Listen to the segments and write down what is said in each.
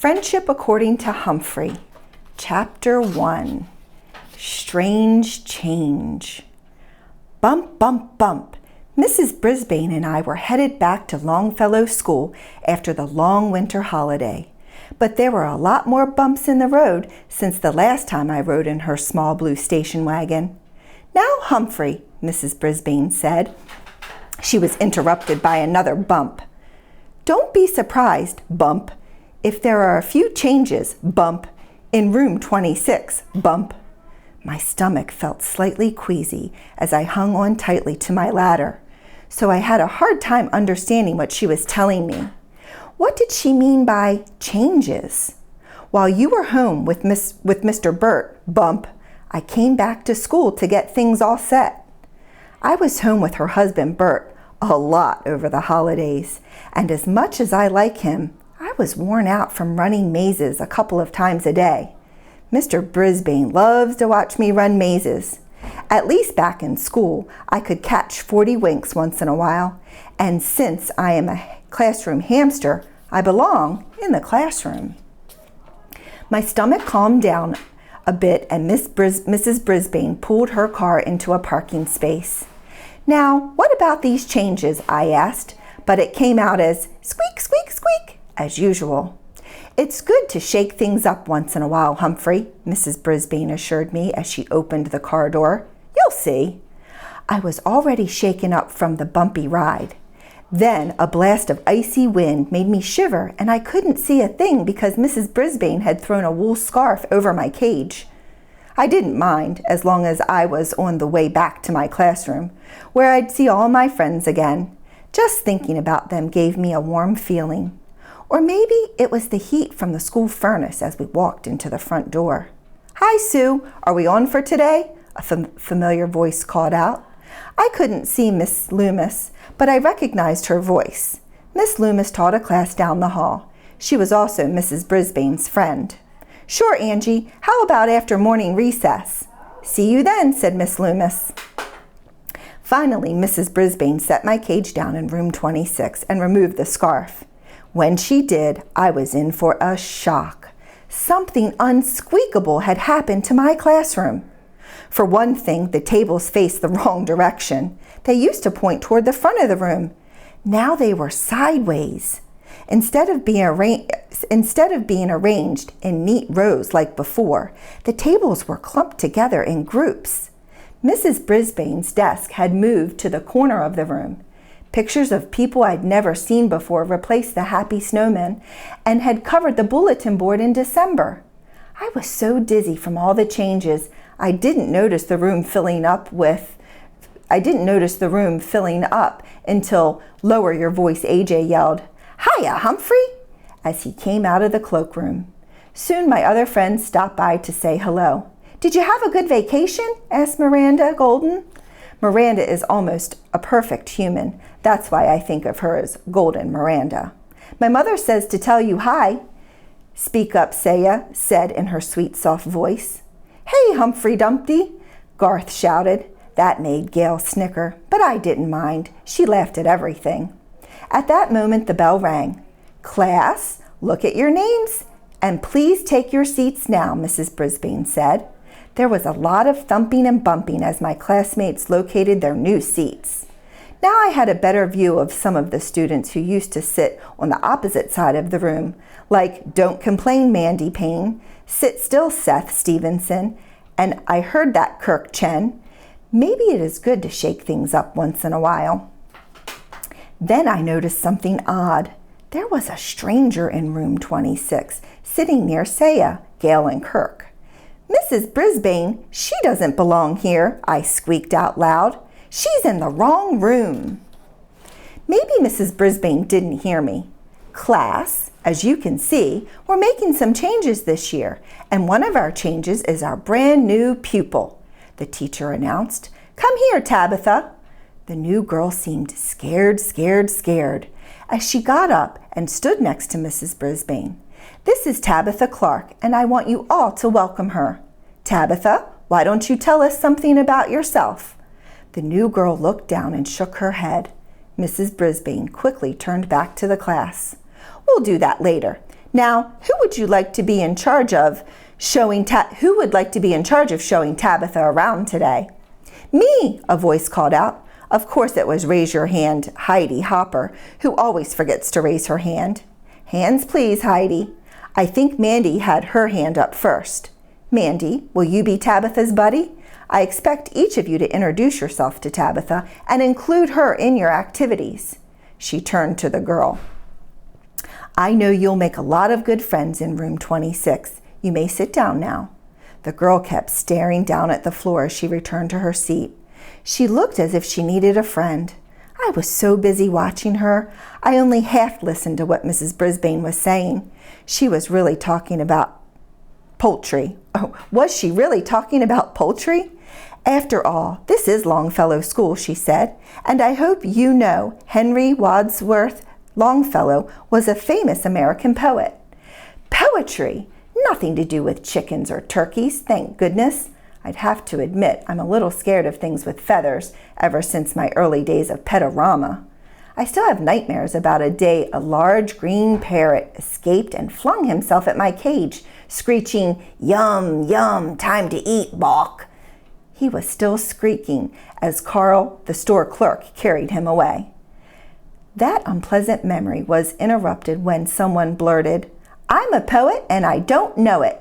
Friendship According to Humphrey, Chapter 1, Strange Change. Bump, bump, bump. Mrs. Brisbane and I were headed back to Longfellow School after the long winter holiday. But there were a lot more bumps in the road since the last time I rode in her small blue station wagon. "Now, Humphrey," Mrs. Brisbane said. She was interrupted by another bump. "Don't be surprised, Bump, if there are a few changes, Bump, in room 26, Bump." My stomach felt slightly queasy as I hung on tightly to my ladder, so I had a hard time understanding what she was telling me. What did she mean by changes? While you were home with Mr. Burt, Bump, I came back to school to get things all set. I was home with her husband, Bert, a lot over the holidays, and as much as I like him, I was worn out from running mazes a couple of times a day. Mr. Brisbane loves to watch me run mazes. At least back in school, I could catch 40 winks once in a while, and since I am a classroom hamster, I belong in the classroom. My stomach calmed down a bit and Mrs. Brisbane pulled her car into a parking space. "Now, what about these changes?" I asked, but it came out as squeak, squeak, squeak, as usual. "It's good to shake things up once in a while, Humphrey," Mrs. Brisbane assured me as she opened the car door. "You'll see." I was already shaken up from the bumpy ride. Then a blast of icy wind made me shiver, and I couldn't see a thing because Mrs. Brisbane had thrown a wool scarf over my cage. I didn't mind as long as I was on the way back to my classroom, where I'd see all my friends again. Just thinking about them gave me a warm feeling. Or maybe it was the heat from the school furnace as we walked into the front door. "Hi, Sue. Are we on for today?" a familiar voice called out. I couldn't see Miss Loomis, but I recognized her voice. Miss Loomis taught a class down the hall. She was also Mrs. Brisbane's friend. "Sure, Angie. How about after morning recess?" "See you then," said Miss Loomis. Finally, Mrs. Brisbane set my cage down in room 26 and removed the scarf. When she did, I was in for a shock. Something unsqueakable had happened to my classroom. For one thing, the tables faced the wrong direction. They used to point toward the front of the room. Now they were sideways. Instead of being arranged in neat rows like before, the tables were clumped together in groups. Mrs. Brisbane's desk had moved to the corner of the room. Pictures of people I'd never seen before replaced the happy snowmen and had covered the bulletin board in December. I was so dizzy from all the changes, I didn't notice the room filling up until Lower Your Voice AJ yelled, "Hiya, Humphrey," as he came out of the cloakroom. Soon my other friends stopped by to say hello. "Did you have a good vacation?" asked Miranda Golden. Miranda is almost a perfect human. That's why I think of her as Golden Miranda. "My mother says to tell you hi." "Speak up, Saya," said in her sweet, soft voice. "Hey, Humphrey Dumpty," Garth shouted. That made Gail snicker, but I didn't mind. She laughed at everything. At that moment, the bell rang. "Class, look at your names, and please take your seats now," Mrs. Brisbane said. There was a lot of thumping and bumping as my classmates located their new seats. Now I had a better view of some of the students who used to sit on the opposite side of the room, like "Don't Complain, Mandy Payne," "Sit Still, Seth Stevenson," and I heard that Kirk Chen. Maybe it is good to shake things up once in a while. Then I noticed something odd. There was a stranger in room 26, sitting near Saya, Gail, and Kirk. "Mrs. Brisbane, she doesn't belong here," I squeaked out loud. "She's in the wrong room." Maybe Mrs. Brisbane didn't hear me. "Class, as you can see, we're making some changes this year, and one of our changes is our brand new pupil," the teacher announced. "Come here, Tabitha." The new girl seemed scared. As she got up and stood next to Mrs. Brisbane. "This is Tabitha Clark, and I want you all to welcome her. Tabitha, why don't you tell us something about yourself?" The new girl looked down and shook her head. Mrs. Brisbane quickly turned back to the class. "We'll do that later. Now, who would like to be in charge of showing Tabitha around today? Me, a voice called out. Of course it was Raise Your Hand Heidi Hopper, who always forgets to raise her hand. Hands please, Heidi. I think Mandy had her hand up first. Mandy, will you be Tabitha's buddy? I expect each of you to introduce yourself to Tabitha and include her in your activities. She turned to the girl. I know you'll make a lot of good friends in room 26. You may sit down now. The girl kept staring down at the floor as she returned to her seat. She looked as if she needed a friend. I was so busy watching her, I only half listened to what Mrs. Brisbane was saying. She was really talking about poultry. Oh, was she really talking about poultry? After all, this is Longfellow School, she said, and I hope you know Henry Wadsworth Longfellow was a famous American poet. Poetry! Nothing to do with chickens or turkeys, thank goodness. I'd have to admit I'm a little scared of things with feathers ever since my early days of Petorama. I still have nightmares about a day a large green parrot escaped and flung himself at my cage, screeching, "Yum, yum, time to eat, Bawk." He was still squeaking as Carl, the store clerk, carried him away. That unpleasant memory was interrupted when someone blurted, "I'm a poet and I don't know it.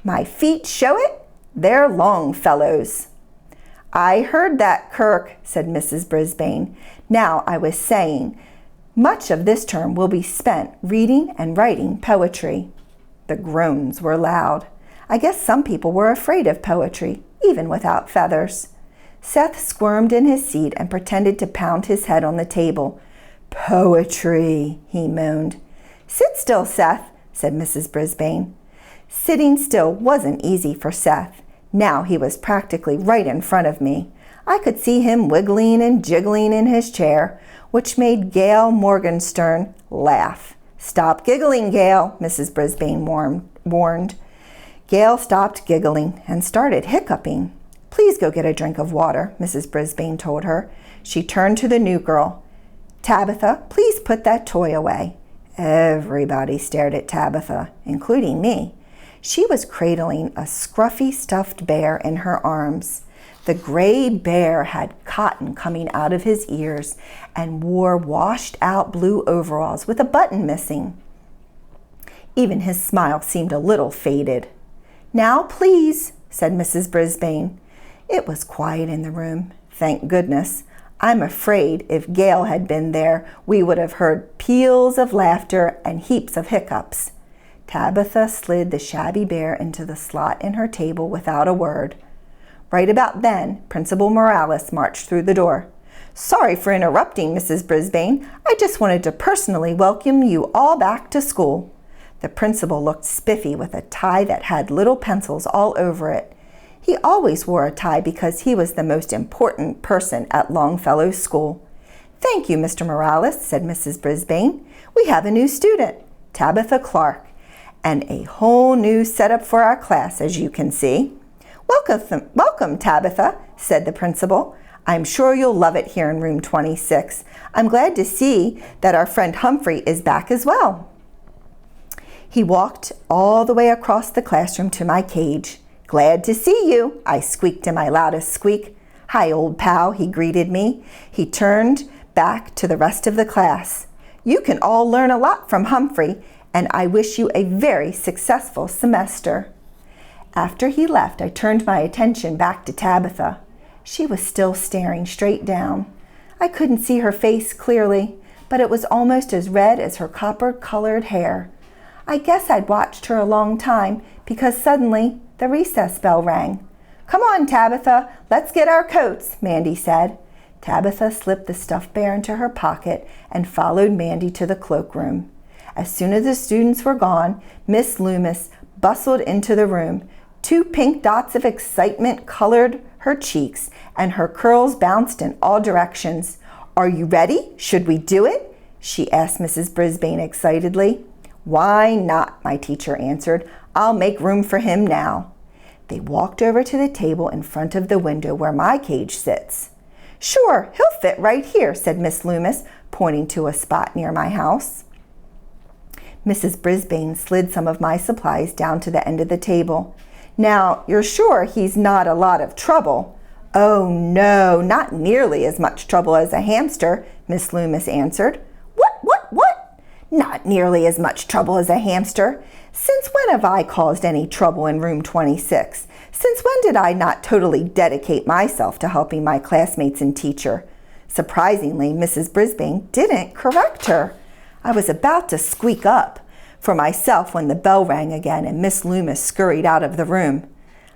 My feet show it. They're Longfellows." "I heard that, Kirk," said Mrs. Brisbane. "Now, I was saying, much of this term will be spent reading and writing poetry." The groans were loud. I guess some people were afraid of poetry, even without feathers. Seth squirmed in his seat and pretended to pound his head on the table. "Poetry," he moaned. "Sit still, Seth," said Mrs. Brisbane. Sitting still wasn't easy for Seth. Now he was practically right in front of me. I could see him wiggling and jiggling in his chair, which made Gail Morgenstern laugh. "Stop giggling, Gail," Mrs. Brisbane warned. Gail stopped giggling and started hiccuping. "Please go get a drink of water," Mrs. Brisbane told her. She turned to the new girl. "Tabitha, please put that toy away." Everybody stared at Tabitha, including me. She was cradling a scruffy stuffed bear in her arms. The gray bear had cotton coming out of his ears and wore washed-out blue overalls with a button missing. Even his smile seemed a little faded. "Now, please," said Mrs. Brisbane. It was quiet in the room, thank goodness. I'm afraid if Gail had been there, we would have heard peals of laughter and heaps of hiccups. Tabitha slid the shabby bear into the slot in her table without a word. Right about then, Principal Morales marched through the door. "Sorry for interrupting, Mrs. Brisbane. I just wanted to personally welcome you all back to school." The principal looked spiffy with a tie that had little pencils all over it. He always wore a tie because he was the most important person at Longfellow School. "Thank you, Mr. Morales," said Mrs. Brisbane. "We have a new student, Tabitha Clark, and a whole new setup for our class, as you can see." Welcome, Tabitha," said the principal. "I'm sure you'll love it here in room 26. I'm glad to see that our friend Humphrey is back as well." He walked all the way across the classroom to my cage. "Glad to see you," I squeaked in my loudest squeak. "Hi, old pal," he greeted me. He turned back to the rest of the class. "You can all learn a lot from Humphrey, and I wish you a very successful semester." After he left, I turned my attention back to Tabitha. She was still staring straight down. I couldn't see her face clearly, but it was almost as red as her copper-colored hair. I guess I'd watched her a long time because suddenly the recess bell rang. "Come on, Tabitha, let's get our coats," Mandy said. Tabitha slipped the stuffed bear into her pocket and followed Mandy to the cloakroom. As soon as the students were gone, Miss Loomis bustled into the room. 2 pink dots of excitement colored her cheeks, and her curls bounced in all directions. "Are you ready? Should we do it?" she asked Mrs. Brisbane excitedly. "Why not?" my teacher answered. "I'll make room for him now." They walked over to the table in front of the window where my cage sits. "Sure, he'll fit right here," said Miss Loomis, pointing to a spot near my house. Mrs. Brisbane slid some of my supplies down to the end of the table. Now, you're sure he's not a lot of trouble? Oh, no, not nearly as much trouble as a hamster, Miss Loomis answered. What? Not nearly as much trouble as a hamster. Since when have I caused any trouble in room 26? Since when did I not totally dedicate myself to helping my classmates and teacher? Surprisingly, Mrs. Brisbane didn't correct her. I was about to squeak up for myself when the bell rang again and Miss Loomis scurried out of the room.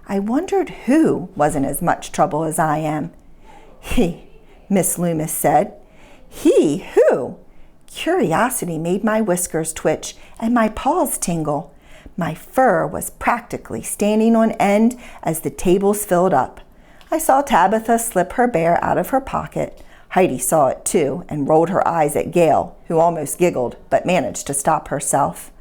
I wondered who wasn't as much trouble as I am. He, Miss Loomis said. He who? Curiosity made my whiskers twitch and my paws tingle. My fur was practically standing on end as the tables filled up. I saw Tabitha slip her bear out of her pocket. Heidi saw it too and rolled her eyes at Gail, who almost giggled but managed to stop herself.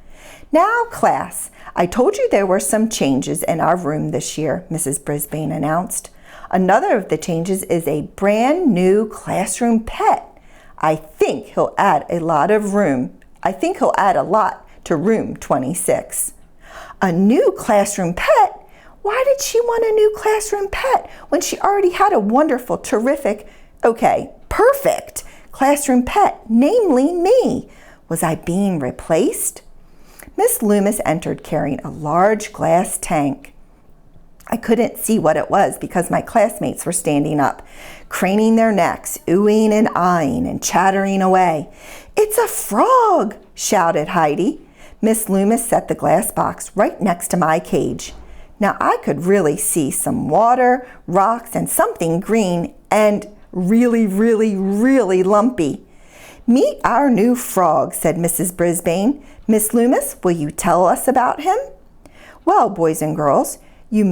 Now, class, I told you there were some changes in our room this year, Mrs. Brisbane announced. Another of the changes is a brand new classroom pet. I think he'll add a lot to room 26. A new classroom pet? Why did she want a new classroom pet when she already had a wonderful, terrific, perfect classroom pet, namely me? Was I being replaced? Miss Loomis entered carrying a large glass tank. I couldn't see what it was because my classmates were standing up, craning their necks, oohing and eyeing and chattering away. "It's a frog!" shouted Heidi. Miss Loomis set the glass box right next to my cage. Now I could really see some water, rocks, and something green and really, really, really lumpy. "Meet our new frog," said Mrs. Brisbane. "Miss Loomis, will you tell us about him?" Well, boys and girls, as you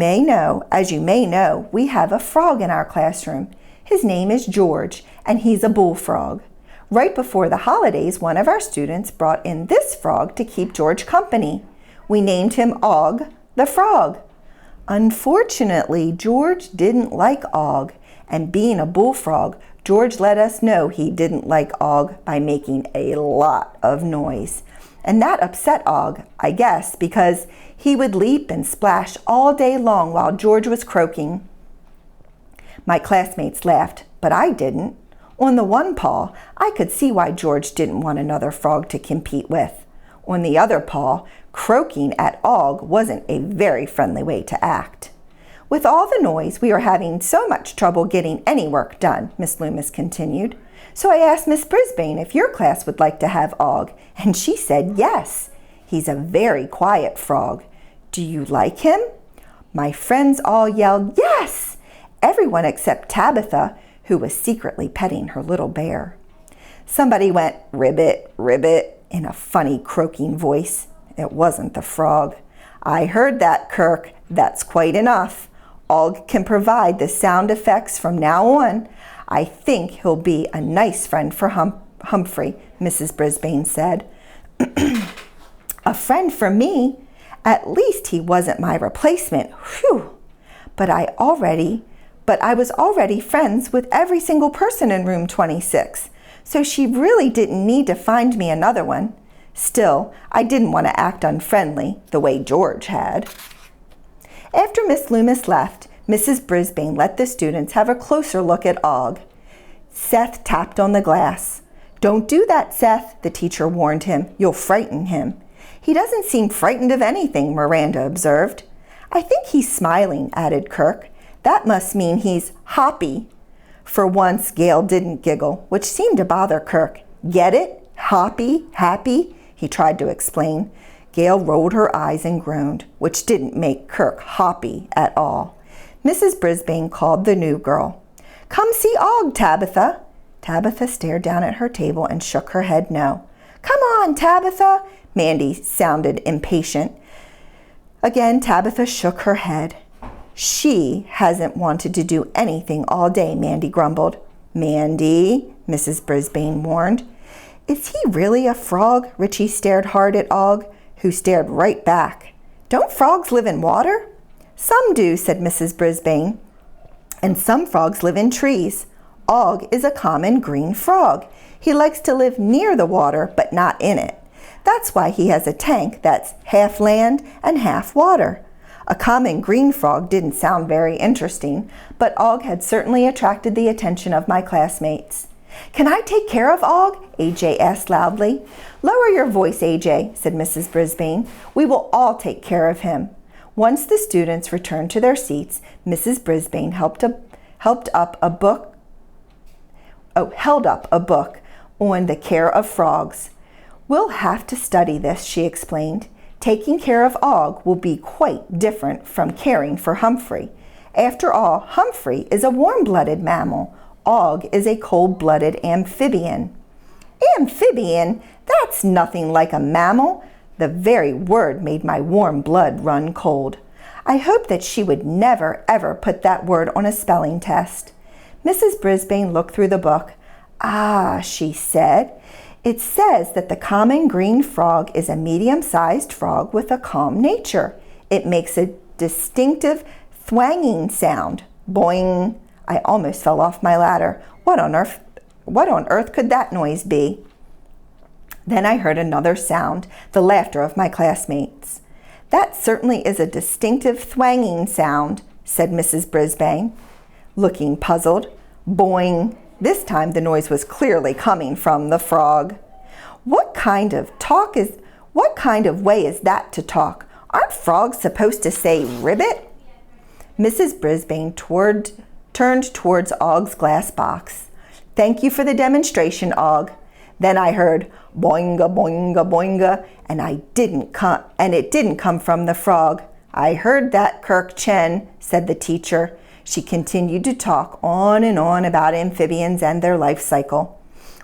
may know, we have a frog in our classroom. His name is George, and he's a bullfrog. Right before the holidays, one of our students brought in this frog to keep George company. We named him Og the frog. Unfortunately, George didn't like Og, and being a bullfrog, George let us know he didn't like Og by making a lot of noise. And that upset Og, I guess, because he would leap and splash all day long while George was croaking. My classmates laughed, but I didn't. On the one paw, I could see why George didn't want another frog to compete with. On the other paw, croaking at Og wasn't a very friendly way to act. With all the noise, we were having so much trouble getting any work done, Miss Loomis continued. So I asked Miss Brisbane if your class would like to have Og, and she said yes. He's a very quiet frog. Do you like him? My friends all yelled yes, everyone except Tabitha, who was secretly petting her little bear. Somebody went ribbit, ribbit in a funny croaking voice. It wasn't the frog. I heard that, Kirk. That's quite enough. Og can provide the sound effects from now on. I think he'll be a nice friend for Humphrey, Mrs. Brisbane said. A friend for me? At least he wasn't my replacement. Whew! But I was already friends with every single person in room 26, so she really didn't need to find me another one. Still, I didn't want to act unfriendly the way George had. After Miss Loomis left, Mrs. Brisbane let the students have a closer look at Og. Seth tapped on the glass. "Don't do that, Seth," the teacher warned him. "You'll frighten him." "He doesn't seem frightened of anything," Miranda observed. "I think he's smiling," added Kirk. "That must mean he's hoppy." For once, Gail didn't giggle, which seemed to bother Kirk. "Get it? Hoppy? Happy?" he tried to explain. Gail rolled her eyes and groaned, which didn't make Kirk hoppy at all. Mrs. Brisbane called the new girl. "Come see Og, Tabitha." Tabitha stared down at her table and shook her head no. "Come on, Tabitha." Mandy sounded impatient. Again, Tabitha shook her head. "She hasn't wanted to do anything all day," Mandy grumbled. "Mandy," Mrs. Brisbane warned. "Is he really a frog?" Richie stared hard at Og, who stared right back. "Don't frogs live in water?" "Some do," said Mrs. Brisbane. "And some frogs live in trees. Og is a common green frog. He likes to live near the water, but not in it. That's why he has a tank that's half land and half water. A common green frog didn't sound very interesting, but Og had certainly attracted the attention of my classmates. "Can I take care of Og?" AJ asked loudly. "Lower your voice, AJ," said Mrs. Brisbane. "We will all take care of him." Once the students returned to their seats, Mrs. Brisbane held up a book on the care of frogs. "We'll have to study this," she explained. "Taking care of Og will be quite different from caring for Humphrey. After all, Humphrey is a warm-blooded mammal. Og is a cold-blooded amphibian." "Amphibian? That's nothing like a mammal." The very word made my warm blood run cold. I hoped that she would never, ever put that word on a spelling test. Mrs. Brisbane looked through the book. "Ah," she said, "it says that the common green frog is a medium-sized frog with a calm nature. It makes a distinctive thwanging sound. Boing." I almost fell off my ladder. What on earth could that noise be? Then I heard another sound, the laughter of my classmates. "That certainly is a distinctive thwanging sound," said Mrs. Brisbane, looking puzzled. Boing. This time the noise was clearly coming from the frog. What kind of way is that to talk? Aren't frogs supposed to say ribbit?" Mrs. Brisbane turned towards Og's glass box. "Thank you for the demonstration, Og." Then I heard boinga, boinga, boinga, and it didn't come from the frog. "I heard that, Kirk Chen," said the teacher. She continued to talk on and on about amphibians and their life cycle.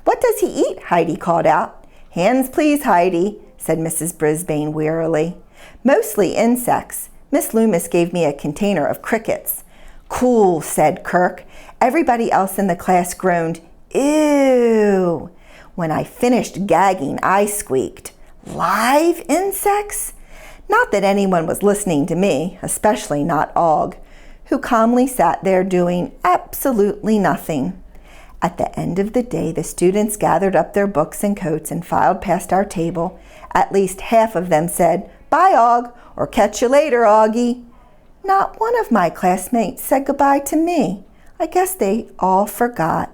"What does he eat?" Heidi called out. "Hands, please, Heidi," said Mrs. Brisbane wearily. "Mostly insects. Miss Loomis gave me a container of crickets." "Cool," said Kirk. Everybody else in the class groaned, "Ew." When I finished gagging, I squeaked, "Live insects?" Not that anyone was listening to me, especially not Og, who calmly sat there doing absolutely nothing. At the end of the day, the students gathered up their books and coats and filed past our table. At least half of them said, "Bye, Og," or "Catch you later, Augie." Not one of my classmates said goodbye to me. I guess they all forgot.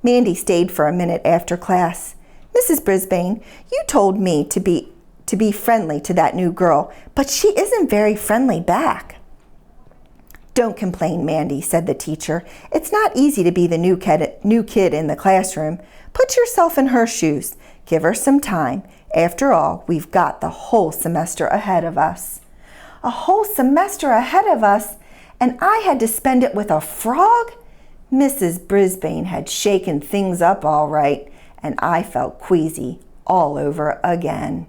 Mandy stayed for a minute after class. "Mrs. Brisbane, you told me to be friendly to that new girl, but she isn't very friendly back." "Don't complain, Mandy," said the teacher. "It's not easy to be the new kid in the classroom. Put yourself in her shoes. Give her some time. After all, we've got the whole semester ahead of us." A whole semester ahead of us, and I had to spend it with a frog? Mrs. Brisbane had shaken things up all right, and I felt queasy all over again.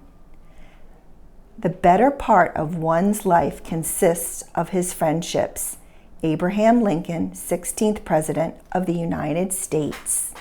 The better part of one's life consists of his friendships. Abraham Lincoln, 16th President of the United States.